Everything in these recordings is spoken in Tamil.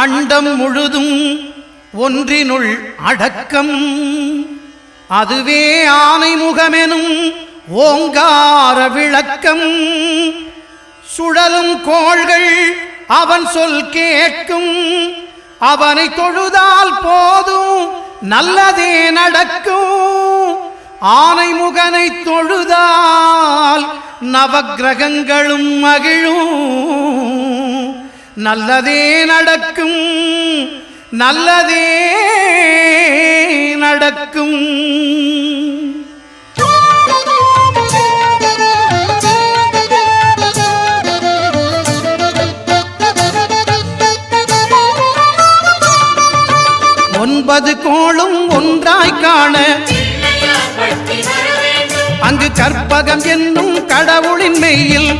அண்டம் முழுதும் ஒன்றினுள் அடக்கம். அதுவே ஆனை முகமெனும் ஓங்கார விளக்கம். சுழலும் கோள்கள் அவன் சொல் கேட்கும். அவனை தொழுதால் போதும் நல்லதே நடக்கும். ஆனை முகனை தொழுதால் நவக்கிரகங்களும் மகிழும். நல்லதே நடக்கும், நல்லதே நடக்கும். ஒன்பது கோளும் ஒன்றாய் காண அங்கு கற்பகம் என்னும் கடவுளின் மெய்யில்.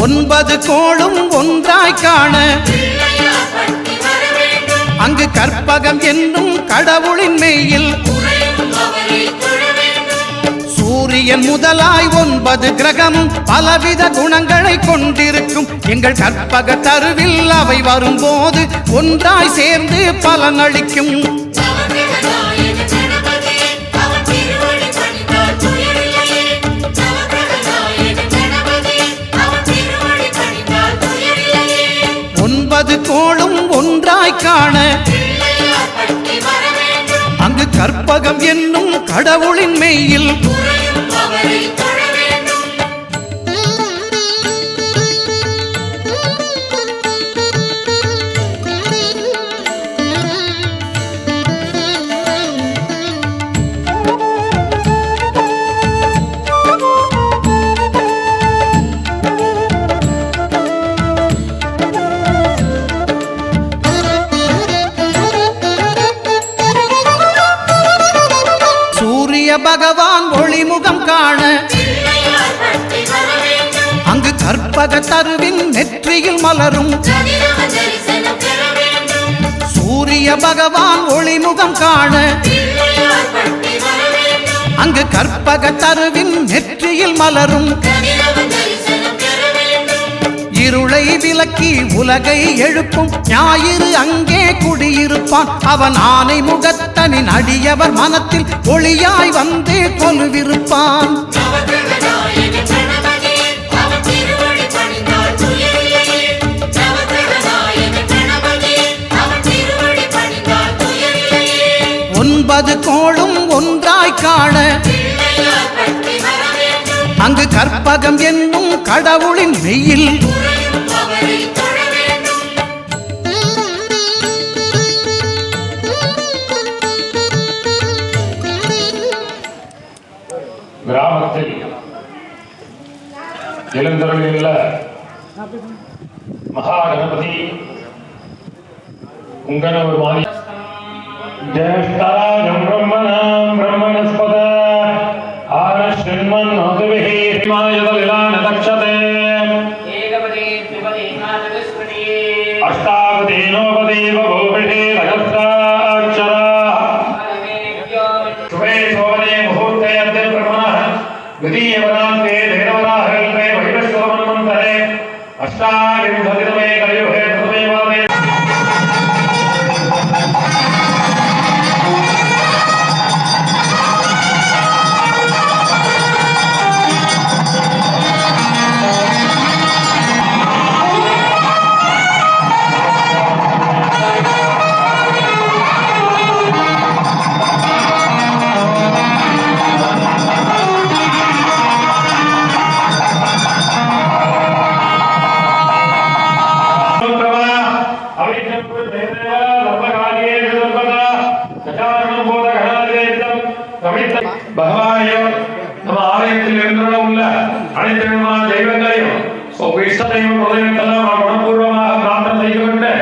ஒன்பது கோளும் ஒன்றாய் காண அங்கு கற்பகம் என்னும் கடவுளின் மெய்யில். சூரியன் முதலாய் 9 கிரகமும் பலவித குணங்களை கொண்டிருக்கும். எங்கள் கற்பக தருவில் அவை வரும்போது ஒன்றாய் சேர்ந்து பலனளிக்கும். ஒன்பது கோளும் ஒன்றாய் காண அங்கு கற்பகம் என்னும் கடவுளின் மெய்யில். பகவான் ஒளிமுகம் காண அங்கு கற்பக தருவின் நெற்றியில் மலரும். சூரிய பகவான் ஒளிமுகம் காண அங்கு கற்பக தருவின் நெற்றியில் மலரும். இருளை விலக்கி உலகை எழுப்பும் ஞாயிறு அங்கே குடியிருப்பான். அவன் ஆனை முகத்தனின் அடியவர் மனத்தில் ஒளியாய் வந்து கொலுவிருப்பான். ஒன்பது கோளும் ஒன்றாய் காண அங்கு கற்பகம் என்னும் கடவுளின் மெய்யில். கிராமத்தில் எழுந்தருளியுள்ள மகா கணபதி உங்கனவர் மாதிரி ஜேஷ்டாயம் பிரம்மணாம் பிரம்மணஸ்பத ஆரஷ்யன்மன் நோதுபிஹி ஹிமாயதலிலான தக்ஷதே ஏகபதே த்ரிபதே நாதவிஸ்மதி அஷ்டாவதே நோபதே பவோபிஹி ரகஸ்தாட்சரா சுபே சோபதே முகூர்த்தே அத்ய பிரம்மணः द्वितीयवदान्ते देववराहल्पे वैवस्वमन्वन्तरे अष्टाविंशतितमे कलियुगे प्रथमे वादे பகவானையோ நம்ம ஆலயத்தில் எழுந்துள்ள அனைத்து விதமான தெய்வங்களையும் இஷ்ட தெய்வம் குலதெய்வத்தெல்லாம் மனப்பூர்வமாக பிரார்த்தனை செய்து கொண்டு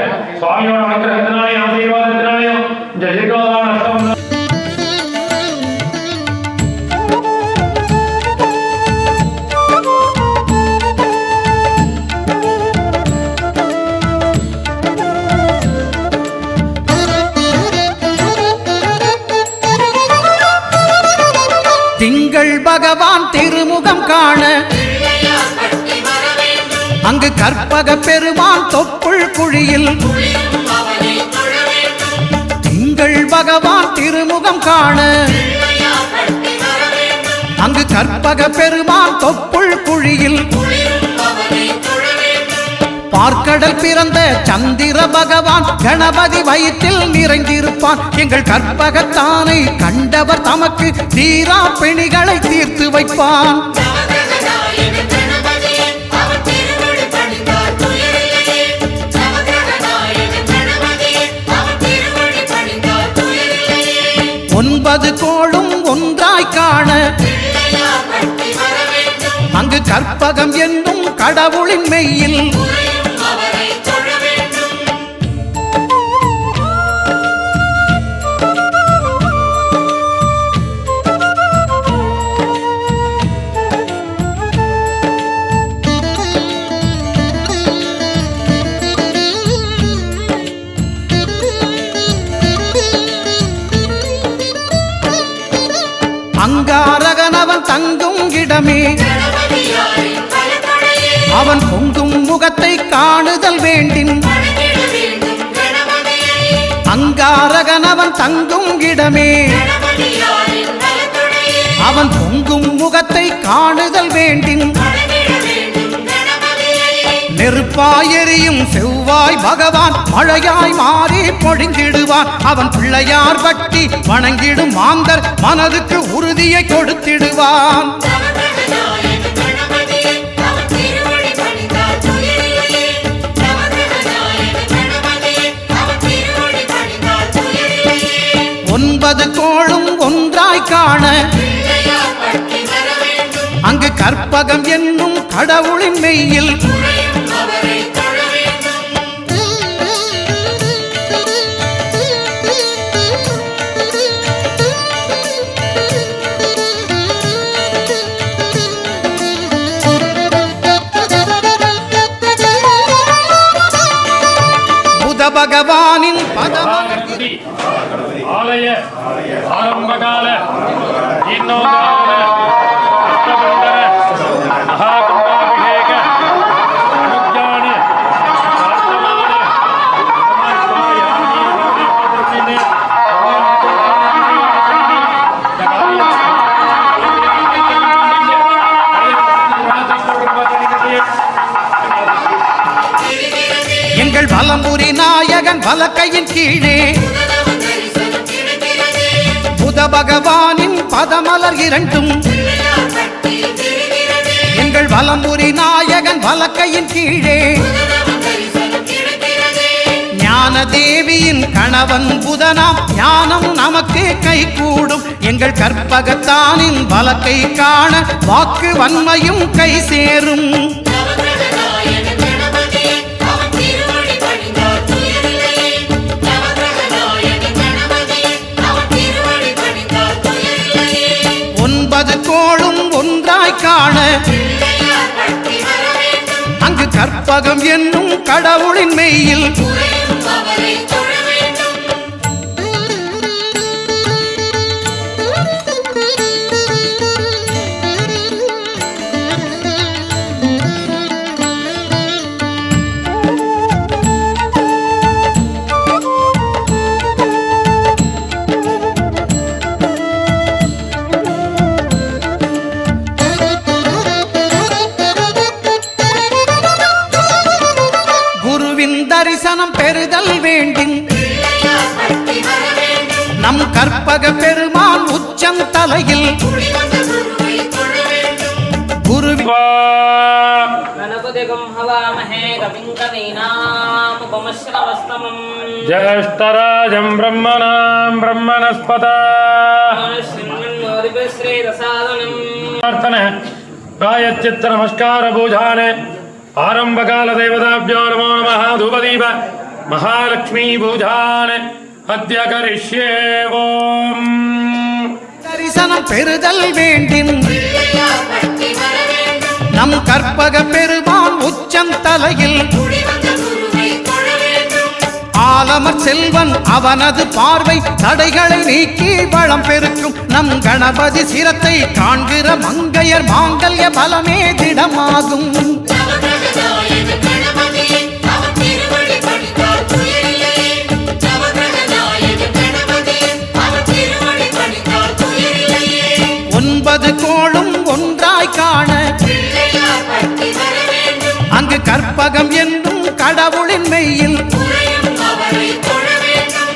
சுவாமியோட அனுகிரகத்தினாலையும் ஆசீர்வாதத்தினாலையும் இந்த தீர்க்கமான அஷ்டம் திங்கள் பகவான் திருமுகம் காண அங்கு கற்பக பெருமான் தொப்புள் குழியில் குளிரும் அவனை தொழ வேண்டும். திங்கள் பகவான் திருமுகம் காண பிள்ளையார் கட்டி வர வேண்டும். அங்கு கற்பக பெருமான் தொப்புள் குழியில் குளிரும் அவனை தொழ வேண்டும். பார்க்கடல் பிறந்த சந்திர பகவான் கணபதி வயிற்றில் நிறைந்திருப்பான். எங்கள் கற்பகத்தானை கண்டவர் தமக்கு தீரா பிணிகளை தீர்த்து வைப்பான். நவகிரகநாயக கணபதியே, அவர் திருவடி பணிந்தால் துயரில்லையே. நவகிரகநாயக கணபதியே, அவர் திருவடி பணிந்தால் துயரில்லையே. 9 கோளும் ஒன்றாய் காண பிள்ளையார் கட்டி வர வேண்டும். அங்கு கற்பகம் என்னும் கடவுளின் மெய்யில் குளிரும் அவனை தொழ வேண்டும். அங்காரகனவன் தங்கும் இடமே கணபதியாரின் கலப்படையே, அவன் பொங்கும் முகத்தை காணுதல் வேண்டின். வணங்கிட வேண்டும் கணபதியை. அங்காரகனவன் தங்கும் இடமே கணபதியாரின் கலப்படையே, அவன் பொங்கும் முகத்தை காணுதல் வேண்டின். வணங்கிட வேண்டும் கணபதியை. நெருப்பாய் எரியும் செவ்வாய் பகவான் மழையாய் மாறி பொழிந்திடுவான். அவன் பிள்ளையார் பட்டி வணங்கிடும் மாந்தர் மனதுக்கு உறுதியை கொடுத்திடுவான். நவகிரகநாயக கணபதியே, அவர் திருவடி பணிந்தால் துயரில்லையே. நவகிரகநாயக கணபதியே, அவர் திருவடி பணிந்தால் துயரில்லையே. 9 கோளும் ஒன்றாய் காண பிள்ளையார் கட்டி வர வேண்டும். அங்கு கற்பகம் என்னும் கடவுளின் மெய்யில் குளிரும் அவனை தொழ வேண்டும். புத பகவானின் பதம் மகாகணபதி ஆலய ஆரம்பகால ஜீர்ணோத்தாரண அஷ்டபந்தர மகாகுண்டாபிஷேக அனுஜான வர்த்தமான சமாஸ்வாயாமி பத்ரமினே எங்கள் வலம்புரி நாயகன் வலக்கையின் கீழே புதனவன் தரிசனம் கிடைக்கிறதே. புத பகவானின் பதமலர் இரண்டும் பிள்ளையார் கட்டி தெரிகிறதே. எங்கள் வலம்புரி நாயகன் வலக்கையின் கீழே புதனவன் தரிசனம் கிடைக்கிறதே. ஞான தேவியின் கணவன் புதனாம் ஞானம் நமக்கு கைகூடும். எங்கள் கற்பகத்தானின் வலக்கை காண வாக்கு வன்மையும் கை சேரும். நவகிரகநாயக கணபதியே, அவர் திருவடி பணிந்தால் துயரில்லையே. நவகிரகநாயக கணபதியே, அவர் திருவடி பணிந்தால் துயரில்லையே. 9 கோளும் ஒன்றாய் காண பிள்ளையார் கட்டி வர வேண்டும். அங்கு கற்பகம் என்னும் கடவுளின் மெய்யில் குளிரும் அவனை தொழ வேண்டும். குருவின் தரிசனம் பெறுதல் வேண்டின். பிள்ளையார் கட்டி வர வேண்டும். நம் கற்பக பெருமான் உச்சம் தலையில் குடிவந்த குருவை தொழ வேண்டும். குருவின் गणपतिगं हवामहे कविं कवीनामुपमश्रवस्तमम् ज्येष्ठराजं ब्रह्मणां ब्रह्मणस्पत शृण्वन्नोरिपश्रीरसादनम् प्रार्थने गायचित्र नमस्कार पूजाने आरंभकाल देवताभ्यो नमो नमः धूपदीप महालक्ष्मी पूजाने अद्य करिष्ये ओम தரிசனம் பெறுதல் வேண்டின். பிள்ளையார் கட்டி வர வேண்டும். நம் கற்பக பெருமான் உச்சம் தலையில் குடிவந்த குருவை தொழ வேண்டும். ஆலமர் செல்வன் அவனது பார்வை தடைகளை நீக்கி வளம் பெருக்கும் நம் கணபதி சிரத்தை காண்கிற மங்கையர் மாங்கல்ய பலமே திடமாகும். நவகிரகநாயக கணபதியே அவன் திருவடி பணிந்தால் துயரில்லையே. நவகிரகநாயக கணபதியே அவன் திருவடி பணிந்தால் துயரில்லையே. 9 கோளும் ஒன்றாய் காண பிள்ளையார் பட்டி வர வேண்டும். அங்கு கற்பகம் என்னும் கடவுளின் மெய்யில் உறையும் அவரை தொழ வேண்டும்.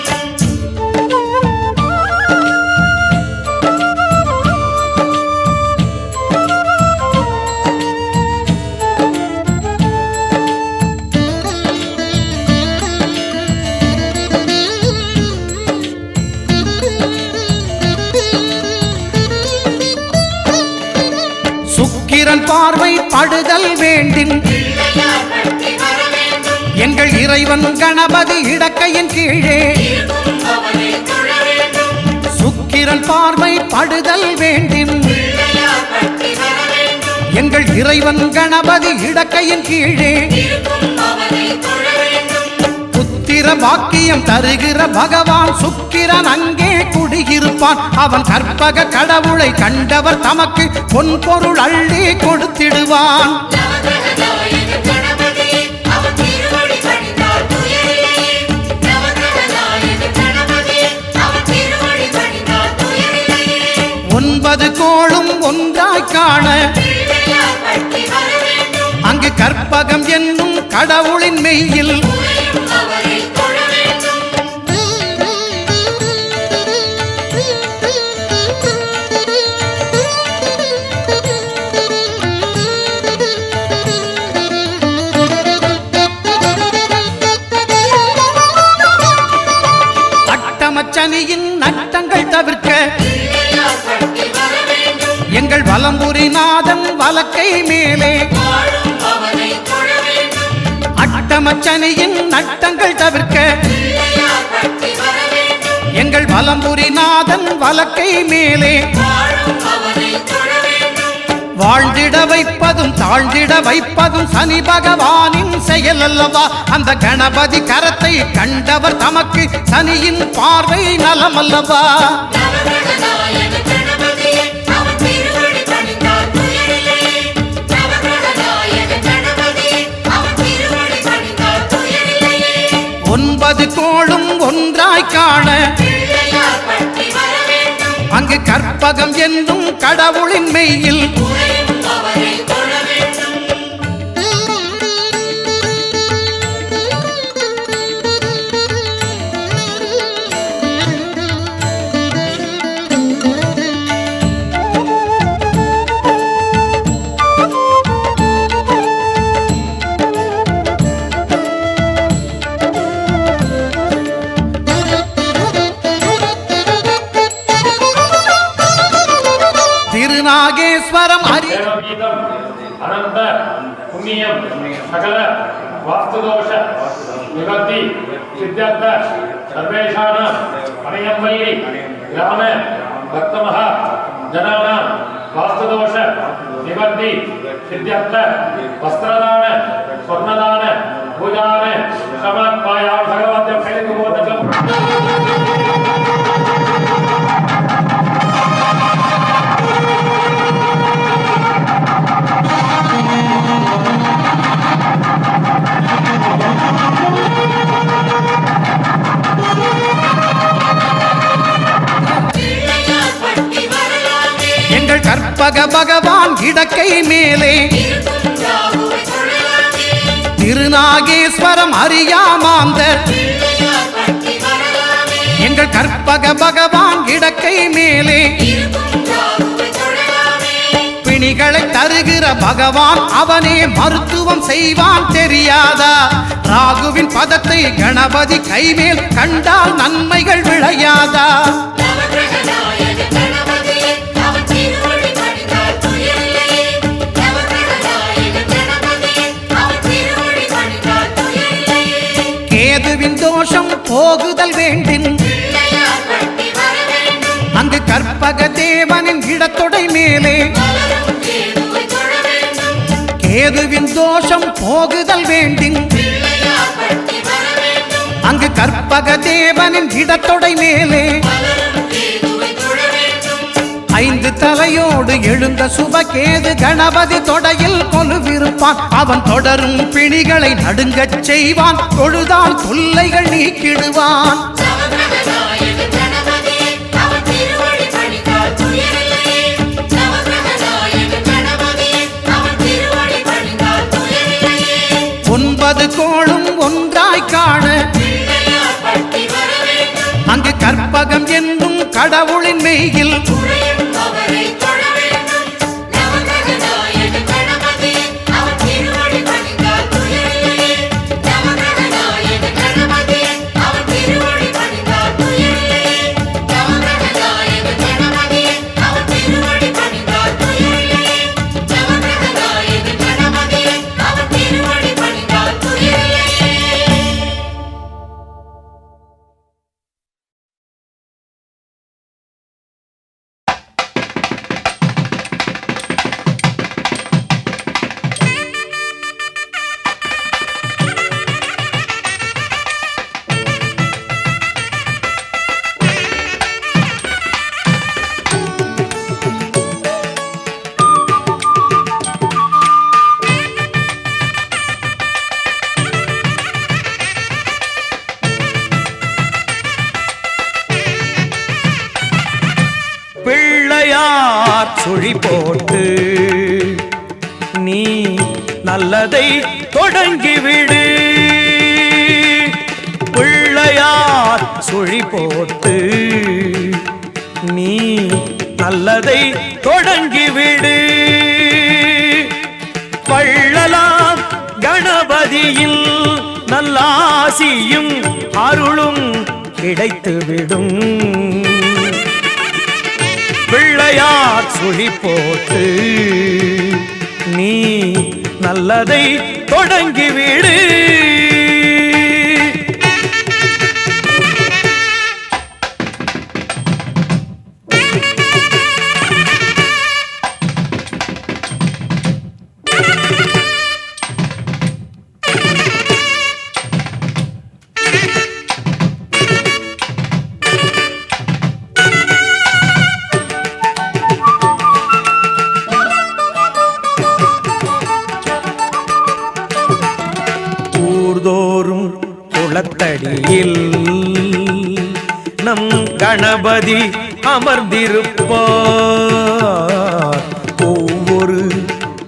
சுக்கிரன் பார்வை படுதல் வேண்டின் பிள்ளையார் பட்டி வர வேண்டும். எங்கள் இறைவன் கணபதி இடக்கையின் கீழே இருக்கும் அவரை தொழ வேண்டும். சுக்கிரன் பார்வை படுதல் வேண்டின் பிள்ளையார் பட்டி வர வேண்டும். எங்கள் இறைவன் கணபதி இடக்கையின் கீழே இருக்கும் அவரை தொழ வேண்டும். புத்திர பாக்கியம் தருகிற பகவான் சுக்கிரன் அங்கே குடியிருப்பான். அவன் கற்பக கடவுளை கண்டவர் தமக்கு பொன் பொருள் அள்ளி கொடுத்திடுவான். நவகிரகநாயக கணபதியே அவன் திருவடி பணிந்தால் துயரில்லையே. நவகிரகநாயக கணபதியே அவன் திருவடி பணிந்தால் துயரில்லையே. 9 கோளும் ஒன்றாய் காண பிள்ளையார் பட்டி வர வேண்டும். அங்கு கற்பகம் என்னும் கடவுளின் மெய்யில் உறையும் அவரை தொழ வேண்டும். அட்டமச்சனியின் நட்டங்கள் தவிர்க்க பிள்ளையார் பட்டி வர வேண்டும். எங்கள் வலம்புரிநாதன் வலக்கை மேலே வாழும் அவரை தொழ வேண்டும். அட்டமச்சனியின் நட்டங்கள் தவிர்க்க பிள்ளையார் பட்டி வர வேண்டும். எங்கள் வலம்புரிநாதன் வலக்கை மேலே வாழும் அவரை தொழ வேண்டும். வாழ்ந்திட வைப்பதும் தாழ்ந்திட வைப்பதும் சனி பகவானின் செயல் அல்லவா. அந்த கணபதி கரத்தை கண்டவர் தமக்கு சனியின் பார்வை நலம் அல்லவா. நவகிரகநாயக கணபதியே அவன் திருவடி பணிந்தால் துயரில்லையே. நவகிரகநாயக கணபதியே அவன் திருவடி பணிந்தால் துயரில்லையே. 9 கோளும் ஒன்றாய் காண பிள்ளையார் பட்டி வர வேண்டும். அங்கு கற்பகம் என்னும் கடவுளின் மெய்யில் உறையும் அவரை தொழ வேண்டும். திருநாகேஸ்வரம் ஹரி தேவகீதம் அனந்த புண்ணியம் சகல வாஸ்துதோஷ நிவர்த்தி சித்தர்த்த சர்வேஷான பணயம்பள்ளி கிராம பக்தமஹ ஜனான வாஸ்துதோஷ நிவர்த்தி சித்தர்த்த வஸ்திரதான ஸ்வர்ணதான பூஜான சமர்ப்பாயா பகவத்ய கைலகுபோதகம் பிள்ளையார் பட்டி வரலாமே. எங்கள் கற்பக பகவான் இடக்கை மேலே இருக்கும் ராகுவை தொழலாமே. திருநாகேஸ்வரம் அறியாமாந்தர் பிள்ளையார் பட்டி வரலாமே. எங்கள் கற்பக பகவான் இடக்கை மேலே இருக்கும் ராகுவை தொழலாமே. பிணிகளை தருகிற பகவான் அவனே மருத்துவம் செய்வான் தெரியாதா. ராகுவின் பதத்தை கணபதி கைமேல் கண்டால் நன்மைகள் விளையாதா. நவகிரகநாயக கணபதியே அவன் திருவடி பணிந்தால் துயரில்லையே. நவகிரகநாயக கணபதியே அவன் திருவடி பணிந்தால் துயரில்லையே. கேதுவின் தோஷம் போகுதல் வேண்டின் பிள்ளையார் பட்டி வர வேண்டும். அங்கு கற்பக தேவனின் இடத்தொடை மேலே வளரும் கேதுவை தொழ வேண்டும். கேதுவின் தோஷம் போகுதல் வேண்டின் பிள்ளையார் பட்டி வர வேண்டும். அங்கு அங்கு கற்பக தேவனின் இடத்தொடை மேலே மலரும் கேதுவை தொழ வேண்டும் 5 தலையோடு எழுந்த சுபகேது கணபதி தொடையில் கொலுவிருப்பான். அவன் தொடரும் பிணிகளை நடுங்கச் செய்வான். தொழுதால் தொல்லைகள் நீக்கிடுவான். நவக்கிரகநாயகன் கணபதியே அவன் திருவடி பணிந்தால் துயரில்லையே நவக்கிரகநாயகன் கணபதியே அவன் திருவடி பணிந்தால் துயரில்லையே 9 கோளும் ஒன்றாய் காண பிள்ளையார் பட்டி வர வேண்டும் அங்கு கற்பகம் என்னும் கடவுளின் மெய்யில் உறையும் அவரை தொழ வேண்டும் நவக்கிரகநாயகன் கணபதியே அவன் திருவடி பணிந்தால் துயரில்லையே நவக்கிரகநாயகன் கணபதியே அவன் திருவடி பணிந்தால் துயரில்லையே நவக்கிரகநாயகன் கணபதியே அவன் திருவடி பணிந்தால் துயரில்லையே நவக்கிரகநாயகன் கணபதியே அவன் திருவடி பணிந்தால் துயரில்லையே. பிள்ளையார் சுழி போட்டு நீ நல்லதை தொடங்கிவிடு. பிள்ளையார் சுழி போட்டு நீ நல்லதை தொடங்கிவிடு. வள்ளலாம் கணபதியில் நல்லாசியும் அருளும் கிடைத்துவிடும். பிள்ளையார் சுழி போட்டு நீ நல்லதை தொடங்கிவிடு. ஊர்தோறும் குளத்தடியில் நம் கணபதி அமர்ந்திருப்பார். ஒவ்வொரு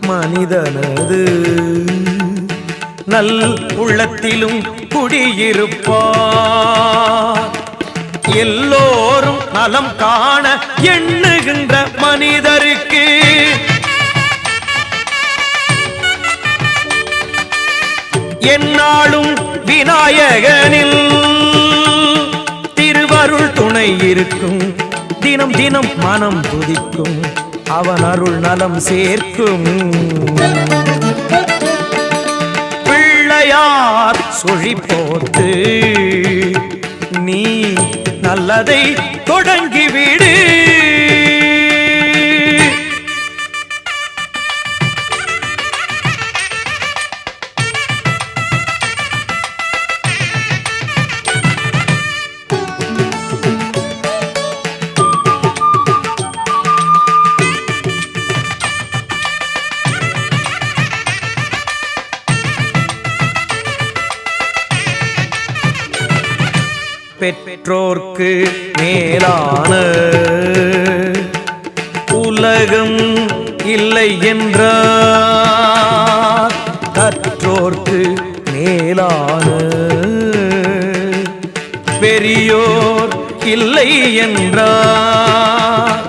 மனிதனது நல் உள்ளத்திலும் குடியிருப்பார். எல்லோரும் நலம் காண எண்ணுகின்ற மனிதருக்கு என்னாலும் விநாயகனில் திருவருள் துணை இருக்கும். தினம் தினம் மனம் துதிக்கும். அவன் அருள் நலம் சேர்க்கும். பிள்ளையார் சுழி போட்டு நீ நல்லதை தொடங்கிவிடு. பெற்றோர்க்கு மேலான உலகம் இல்லை என்றார். கற்றோர்க்கு மேலான பெரியோர் இல்லை என்றார்.